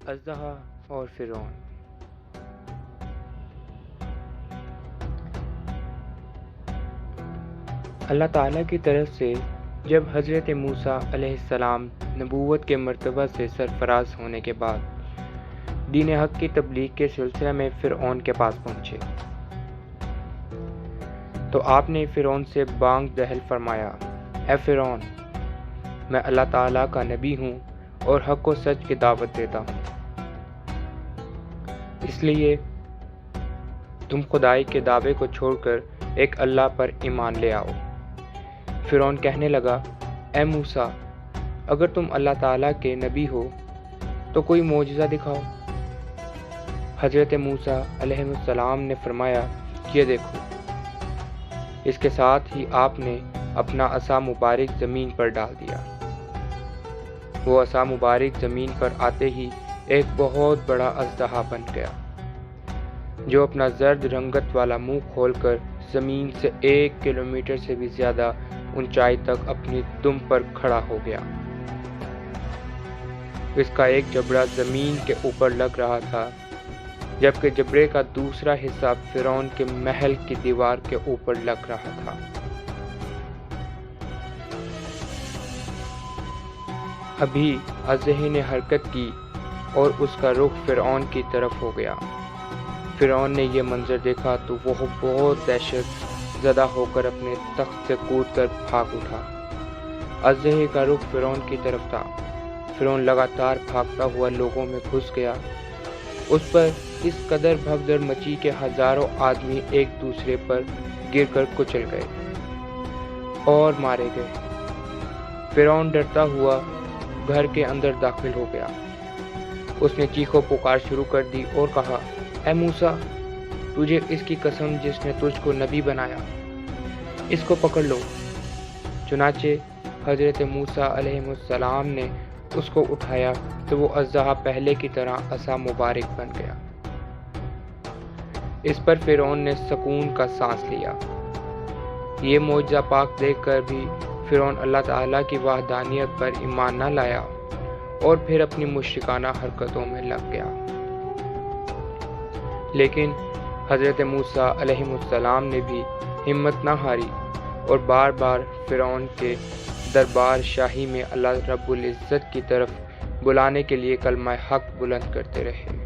اژدہا اور فرعون۔ اللہ تعالیٰ کی طرف سے جب حضرت موسیٰ علیہ السلام نبوت کے مرتبہ سے سرفراز ہونے کے بعد دین حق کی تبلیغ کے سلسلے میں فرعون کے پاس پہنچے تو آپ نے فرعون سے بانگ دہل فرمایا، اے فرعون، میں اللہ تعالیٰ کا نبی ہوں اور حق و سچ کی دعوت دیتا ہوں، اس لیے تم خدائی کے دعوے کو چھوڑ کر ایک اللہ پر ایمان لے آؤ۔ فرعون کہنے لگا، اے موسیٰ، اگر تم اللہ تعالیٰ کے نبی ہو تو کوئی معجزہ دکھاؤ۔ حضرت موسیٰ علیہ السلام نے فرمایا، یہ دیکھو۔ اس کے ساتھ ہی آپ نے اپنا عصا مبارک زمین پر ڈال دیا۔ وہ عصا مبارک زمین پر آتے ہی ایک بہت بڑا اژدہا بن گیا، جو اپنا زرد رنگت والا منہ کھول کر زمین سے 1 کلومیٹر سے بھی زیادہ اونچائی تک اپنی دم پر کھڑا ہو گیا۔ اس کا ایک جبڑا زمین کے اوپر لگ رہا تھا، جبکہ جبڑے کا دوسرا حصہ فرعون کے محل کی دیوار کے اوپر لگ رہا تھا۔ ابھی اژدہے نے حرکت کی اور اس کا رخ فرعون کی طرف ہو گیا۔ فرعون نے یہ منظر دیکھا تو وہ بہت دہشت زدہ ہو کر اپنے تخت سے کود کر بھاگ اٹھا۔ اژدہے کا رخ فرعون کی طرف تھا۔ فرعون لگاتار بھاگتا ہوا لوگوں میں گھس گیا۔ اس پر اس قدر بھگدڑ مچی کہ ہزاروں آدمی ایک دوسرے پر گر کر کچل گئے اور مارے گئے۔ فرعون ڈرتا ہوا گھر کے اندر داخل ہو گیا۔ اس نے چیخ و پکار شروع کر دی اور کہا، اے موسیٰ، تجھے اس کی قسم جس نے تجھ کو نبی بنایا، اس کو پکڑ لو۔ چنانچہ حضرت موسیٰ علیہ السلام نے اس کو اٹھایا تو وہ اژدہا پہلے کی طرح عصا مبارک بن گیا۔ اس پر فرعون نے سکون کا سانس لیا۔ یہ معجزہ پاک دیکھ کر بھی فرعون اللہ تعالیٰ کی وحدانیت پر ایمان نہ لایا اور پھر اپنی مشرکانہ حرکتوں میں لگ گیا۔ لیکن حضرت موسیٰ علیہ السلام نے بھی ہمت نہ ہاری اور بار بار فرعون کے دربار شاہی میں اللہ رب العزت کی طرف بلانے کے لیے کلمہ حق بلند کرتے رہے۔